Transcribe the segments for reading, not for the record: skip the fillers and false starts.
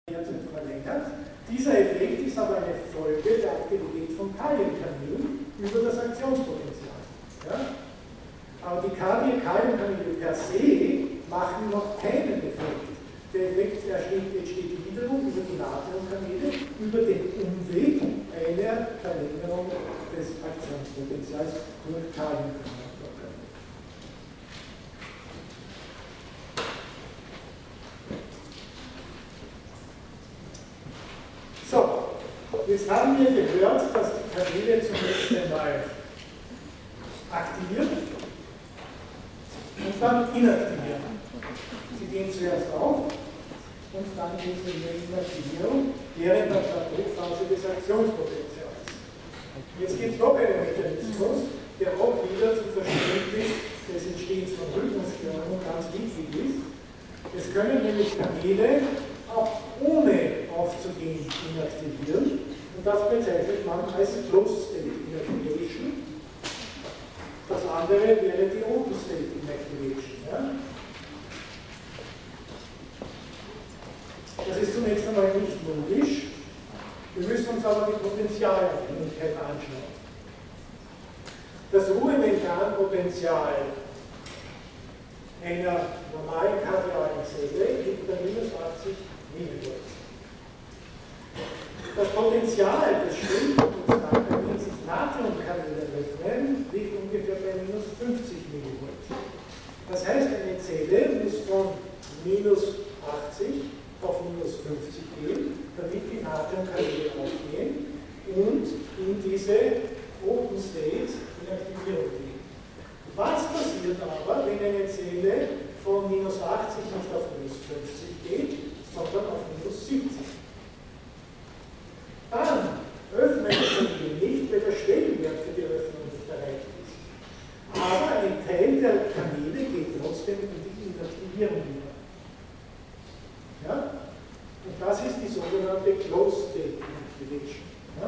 verlängert. Dieser Effekt ist aber eine Folge der Aktivität von Kaliumkanälen über das Aktionspotenzial. Ja? Aber die Kaliumkanäle per se machen noch keinen Effekt. Der Effekt entsteht wiederum über die Natriumkanäle, über den Umweg einer Verlängerung des Aktionspotenzials durch Kaliumkanäle. So, jetzt haben wir gehört, dass die Kanäle zunächst einmal aktivieren und dann inaktivieren. Sie gehen zuerst auf und dann gehen sie in die Inaktivierung während der Plateauphase des Aktionspotenzials. Jetzt gibt es noch einen Mechanismus, der auch wieder zum Verständnis des Entstehens von Rhythmusstörungen ganz wichtig ist. Es können nämlich Kanäle auch ohne aufzugehen inaktivieren und das bezeichnet man als Closed State Inactivation. Das andere wäre die Open State Inactivation. Ja? Das ist zunächst einmal nicht logisch. Wir müssen uns aber die Potentialabhängigkeit anschauen. Das Ruhemembranpotenzial einer normalen kardialen Zelle liegt bei minus 80 Millivolt. Das Potenzial des Schwingpotentials, bei dem sich Natriumkanäle öffnen, liegt ungefähr bei minus 50 Millivolt. Das heißt, eine Zelle muss von minus 80 auf minus 50 gehen, damit die Natriumkanäle aufgehen und in diese Open State Inaktivierung gehen. Was passiert aber, wenn eine Zelle von minus 80 nicht auf minus 50 geht, sondern auf minus 70? Dann öffnet die Kanäle nicht, weil der Schwellenwert für die Öffnung nicht erreicht ist. Aber ein Teil der Kanäle geht trotzdem in die Inaktivierung über. Ja? Und das ist die sogenannte Closed State Inactivation. Ja?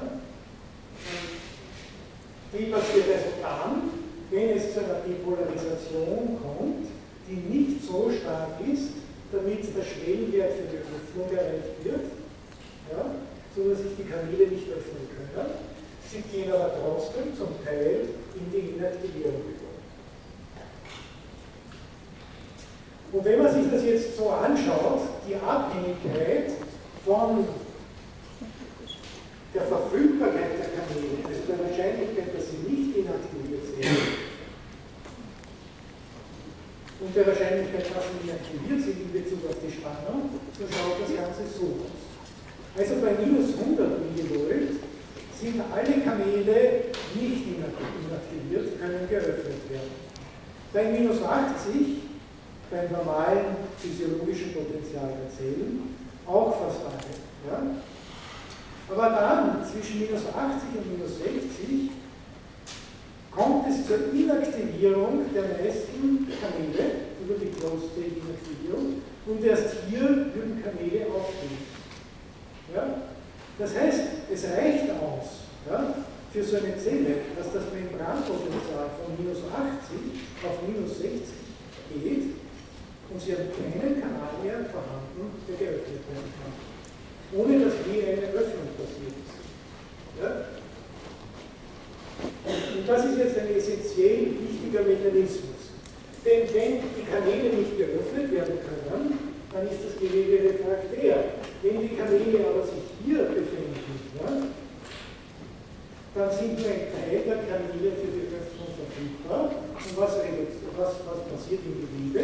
Die passiert also dann, wenn es zu einer Depolarisation kommt, die nicht so stark ist, damit der Schwellenwert für die Öffnung erreicht wird, ja, so dass sich die Kanäle nicht öffnen können. Sie gehen aber trotzdem zum Teil in die Inaktivierung über. Und wenn man sich das jetzt so anschaut, die Abhängigkeit von der Verfügbarkeit der Kanäle, also der Wahrscheinlichkeit, dass sie nicht inaktiviert sind, und der Wahrscheinlichkeit, dass sie inaktiviert sind in Bezug auf die Spannung, so schaut das Ganze so aus. Also bei minus 100 Millivolt sind alle Kanäle nicht inaktiviert, können geöffnet werden. Bei minus 80, beim normalen physiologischen Potenzial der Zellen, auch fast alle. Ja? Aber dann, zwischen minus 80 und minus 60, kommt es zur Inaktivierung der meisten Kanäle über die Closed State Inaktivierung und erst hier würden Kanäle aufgehen. Ja? Das heißt, es reicht aus, ja, für so eine Zelle, dass das Membranpotenzial von minus 80 auf minus 60 geht und sie haben keinen Kanal mehr vorhanden, der geöffnet werden kann, ohne dass je eine Öffnung passiert ist. Ja? Und das ist jetzt ein essentiell wichtiger Mechanismus. Denn wenn die Kanäle nicht geöffnet werden können, dann ist das Gewebe refraktär. Wenn die Kanäle aber sich hier befinden, ja, dann sind nur ein Teil der Kanäle für die Öffnung verfügbar. Und was passiert im Gewebe?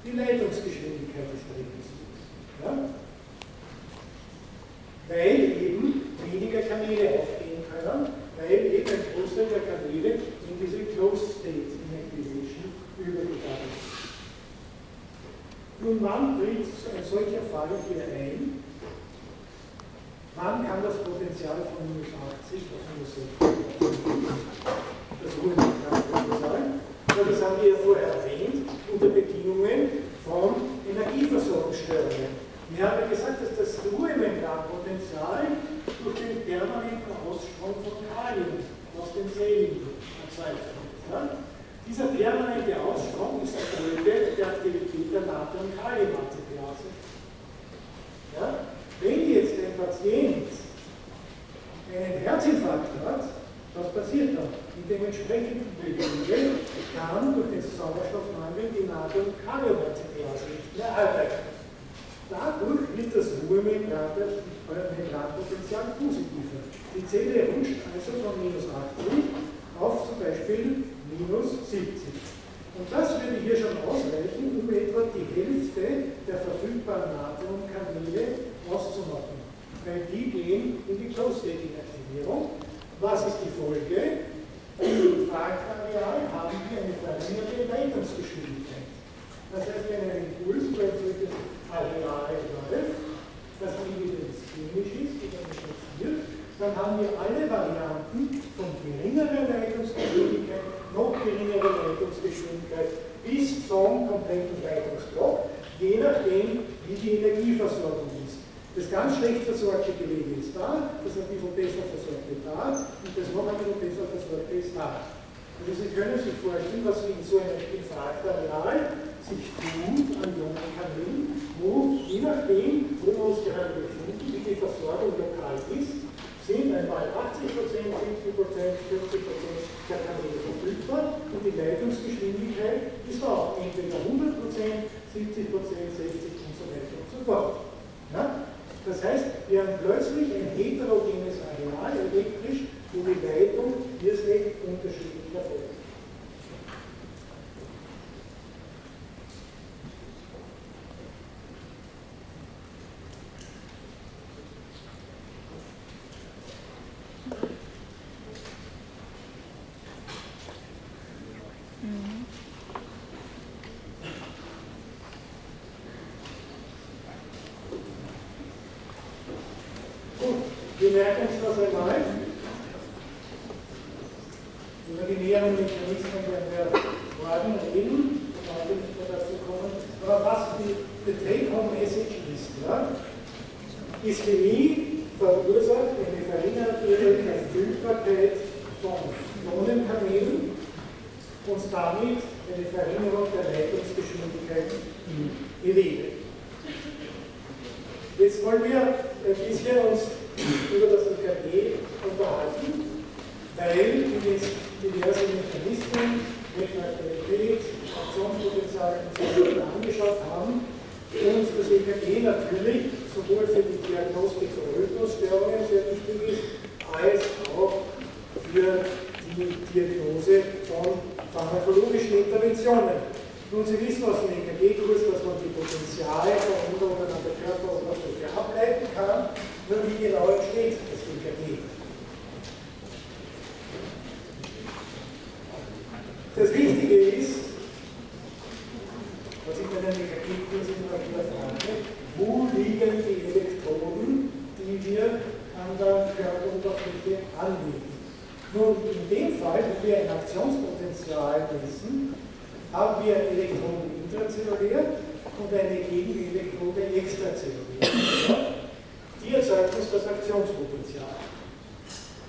Die Leitungsgeschwindigkeit ist reduziert. Ja? Weil eben weniger Kanäle aufgehen können, weil eben ein Großteil der Kanäle in diese Closed State Inactivation übergegangen ist. Nun, wann tritt ein solcher Fall hier ein? Wann kann das Potenzial von minus 80 auf minus 60 das Ruhemembranpotenzial? Das haben wir ja vorher erwähnt, unter Bedingungen von Energieversorgungsstörungen. Wir haben ja gesagt, dass das Ruhemembranpotenzial durch den permanenten Ausstrom von Kalium aus den Zellen erzeugt wird. Ja? Dieser permanente Ausstrom ist Folge der Aktivität der Natrium-Kalium-ATPase. Patient einen Herzinfarkt hat, was passiert dann? In dem entsprechenden Gewebe kann durch den Sauerstoffmangel die Natrium-Kalium-Rezepiase nicht mehr arbeiten. Dadurch wird das Ruhemembranpotential positiver. Die Zelle rutscht also von -80 auf zum Beispiel -70. Und das würde hier schon ausreichen, um etwa die Hälfte der verfügbaren Natriumkanäle auszumachen. Weil die gehen in die Closed-State-Inaktivierung. Was ist die Folge? Im Infarktareal haben wir eine verringerte Leitungsgeschwindigkeit. Das heißt, wenn ein Impuls über ein solches Areal läuft, das evident chemisch ist oder nicht, dann haben wir alle Varianten von geringerer Leitungsgeschwindigkeit, noch geringerer Leitungsgeschwindigkeit bis zum kompletten Leitungsblock, je nachdem, wie die Energieversorgung ist. Das ganz schlecht versorgte Gewebe ist da, das ein bisschen besser versorgte da und das noch ein bisschen besser versorgte ist da. Also Sie können sich vorstellen, was in so einem Infarktareal sich tut an jungen Kanälen, wo je nachdem, wo wir uns gerade befinden, wie die Versorgung lokal ist, sind einmal 80%, 70%, 50% der Kanäle verfügbar und die Leitungsgeschwindigkeit ist auch entweder 100%, 70%, 60% und so weiter und so fort. Ja? Das heißt, wir haben plötzlich ein heterogenes Areal elektrisch, wo die Leitung irrsinnig unterschiedlich erfolgt. Wir merken uns das einmal. Über die näheren Mechanismen werden wir morgen reden, heute nicht mehr dazu kommen. Aber was die Take-Home-Message ist, ja, Ischämie verursacht eine verringerte Verfügbarkeit von Ionenkanälen und damit eine Verringerung der Leitungsgeschwindigkeit im Gewebe. Jetzt wollen wir ein bisschen uns über das EKG unterhalten, weil wir jetzt diverse Mechanismen, Refraktorität, Aktionspotenzial und so weiter angeschaut haben und das EKG natürlich sowohl für die Diagnostik von Rhythmusstörungen sehr wichtig ist, als auch für die Diagnose von pharmakologischen Interventionen. Nun, Sie wissen aus dem EKG-Kurs, dass man die Potenziale von Änderungen an der Körperoberfläche ableiten kann. Nur wie genau entsteht das EKG? Das Wichtige ist, was ich bei den EKG-Kursen immer wieder frage, wo liegen die Elektroden, die wir an der Körperoberfläche anlegen? Nun, in dem Fall, wenn wir ein Aktionspotenzial messen, haben wir Elektroden intrazellulär und eine Gegenelektrode extrazellulär. Die erzeugt uns das Aktionspotenzial.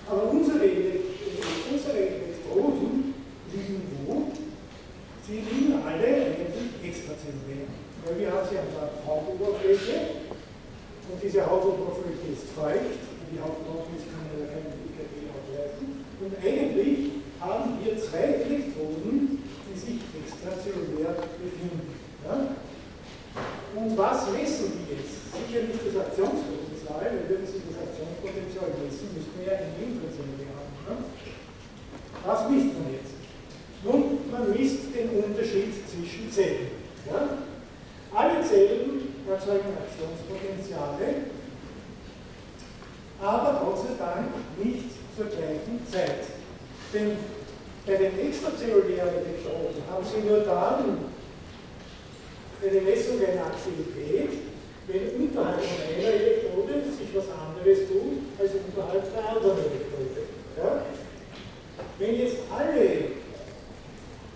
Aber unsere Elektroden liegen wo? Sie liegen alle eigentlich extrazellulär. Weil wir haben sie an der Hautoberfläche und diese Hautoberfläche ist feucht. Die Hautoberfläche kann ja kein EKG ableiten. Und eigentlich haben wir zwei Elektroden, die sich extrazellulär befinden. Ja? Und was messen die jetzt? Sicher nicht das Aktionspotenzial, weil würden Sie das Aktionspotenzial messen, müssten wir ja eine Intrazellulär haben. Ja? Was misst man jetzt? Nun, man misst den Unterschied zwischen Zellen. Ja? Alle Zellen erzeugen Aktionspotenziale, aber Gott sei Dank nicht zur gleichen Zeit. Denn bei den extrazellulären Elektroden haben Sie nur dann eine Messung einer Aktivität, wenn unterhalb von einer Elektrode sich was anderes tut als unterhalb der anderen Elektrode. Ja? Wenn jetzt alle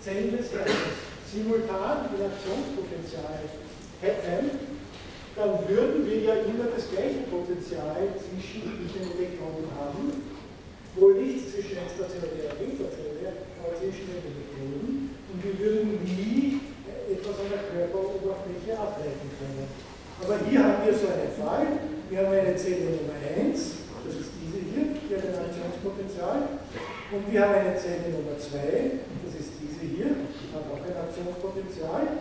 Zellen des Herzens simultan ein Aktionspotenzial hätten, dann würden wir ja immer das gleiche Potenzial zwischen den Elektroden haben, wohl nicht zwischen extrazellulär und intrazellulär, aber zwischen den Elektroden, und wir würden nie etwas an der Körperoberfläche ableiten können. Aber hier haben wir so einen Fall, Wir haben eine Zelle Nummer 1, das ist diese hier, die hat ein Aktionspotenzial. Und wir haben eine Zelle Nummer 2, das ist diese hier, hat auch ein Aktionspotenzial.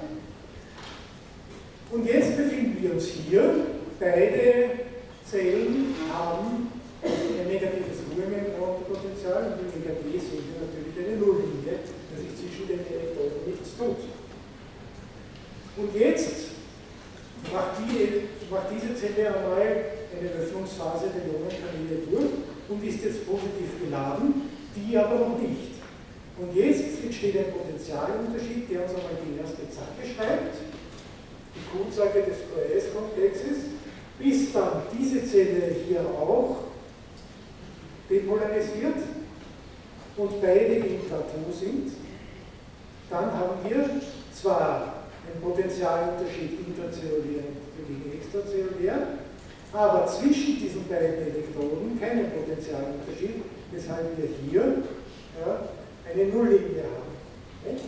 Und jetzt befinden wir uns hier, beide Zellen haben ein negatives Ruhemembranpotenzial und im Negativ sehen wir natürlich eine Nulllinie, dass sich zwischen den Elektroden nichts tut. Und jetzt macht diese Zelle einmal eine Öffnungsphase der Ionenkanäle durch und ist jetzt positiv geladen, die aber noch nicht. Und jetzt entsteht ein Potentialunterschied, der uns einmal die erste Zacke schreibt, die Q-Zacke des QRS-Komplexes, bis dann diese Zelle hier auch depolarisiert und beide im Plateau sind. Dann haben wir zwar einen Potentialunterschied intrazellulär gegen extrazellulär, aber zwischen diesen beiden Elektroden keinen Potentialunterschied, weshalb wir hier eine Nulllinie haben. Nicht?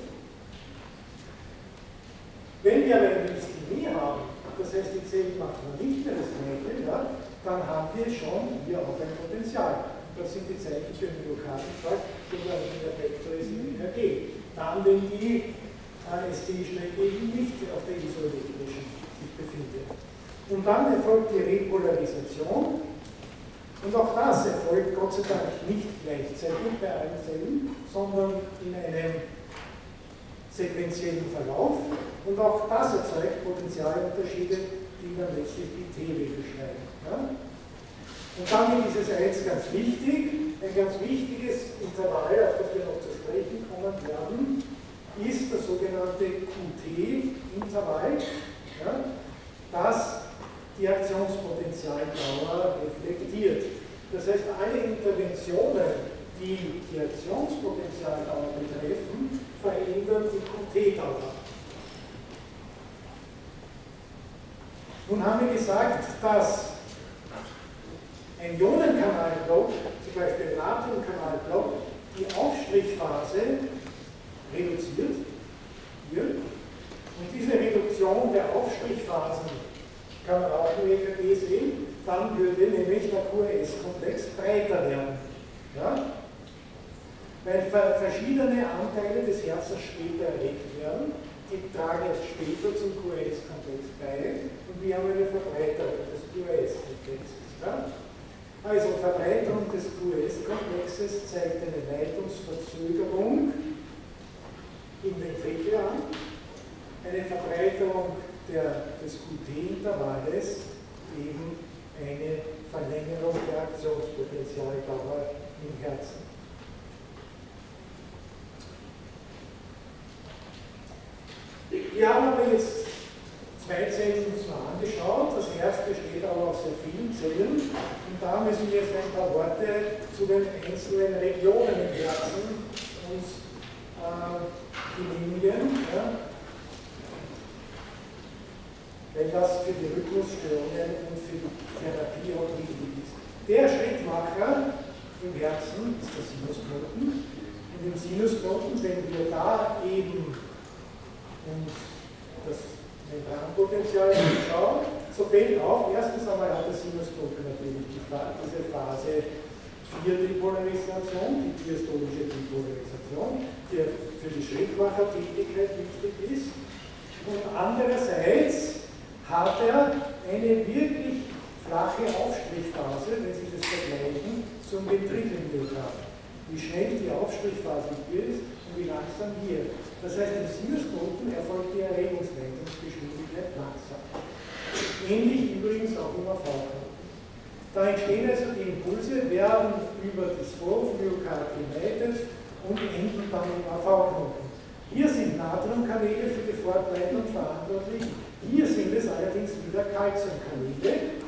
Wenn wir aber eine Dystonie haben, das heißt, die Zellen machen nicht mehr das Gleiche, dann haben wir schon hier auch ein Potential. Das sind die Zeichen für den Myokardenschlag, die man in der Vektor ist im EKG. Dann, wenn die ST-Strecke eben nicht auf der isoelektrischen sich befindet. Und dann erfolgt die Repolarisation. Und auch das erfolgt Gott sei Dank nicht gleichzeitig bei allen Zellen, sondern in einem sequentiellen Verlauf. Und auch das erzeugt Potentialunterschiede, die dann letztlich die T-Wege beschreiben. Ja? Und dann ist es eins ganz wichtig, ein ganz wichtiges Intervall, auf das wir noch zu sprechen kommen werden, ist das sogenannte QT-Intervall, ja, das die Aktionspotentialdauer reflektiert. Das heißt, alle Interventionen, die die Aktionspotentialdauer betreffen, verändern die QT-Dauer. Nun haben wir gesagt, dass ein Ionenkanalblock, zum Beispiel ein Natriumkanalblock, die Aufstrichphase reduziert wird. Und diese Reduktion der Aufstrichphasen kann man auch im EKG sehen, dann würde nämlich der QRS-Komplex breiter werden. Ja? Weil verschiedene Anteile des Herzens später erregt werden, die tragen erst später zum QRS-Komplex bei und wir haben eine Verbreiterung des QRS-Komplexes. Ja? Also Verbreiterung des QRS-Komplexes zeigt eine Leitungsverzögerung im Ventrikel an, eine Verbreiterung des QT-Intervalles, eben eine Verlängerung der Aktionspotentialdauer im Herzen. Wir haben aber jetzt zwei Zellen uns mal angeschaut. Das Herz besteht aber aus sehr vielen Zellen. Und da müssen wir jetzt ein paar Worte zu den einzelnen Regionen im Herzen uns genehmigen. Ja? Weil das für die Rhythmusstörungen und für die Therapie auch wichtig ist. Der Schrittmacher im Herzen ist der Sinusknoten. Und im Sinusknoten, wenn wir da eben uns das Membranpotenzial anschauen, so fällt auf, erstens einmal hat der Sinusknoten natürlich diese Phase 4 Depolarisation, die diastolische Depolarisation, die für die Schrittmachertätigkeit wichtig ist. Und andererseits hat er eine wirklich flache Aufstrichphase, wenn Sie das vergleichen, zum Ventrikelmyokarden. Wie schnell die Aufstrichphase hier ist und wie langsam hier. Das heißt, im Sinusknoten erfolgt die Erregungsleitungsgeschwindigkeit langsam. Ähnlich übrigens auch im AV-Knoten. Da entstehen also die Impulse, werden über das Vorhoffmyokard geleitet und enden dann im AV-Knoten. Hier sind Natriumkanäle für die Fortleitung verantwortlich. Hier sind es allerdings wieder Calciumkanäle.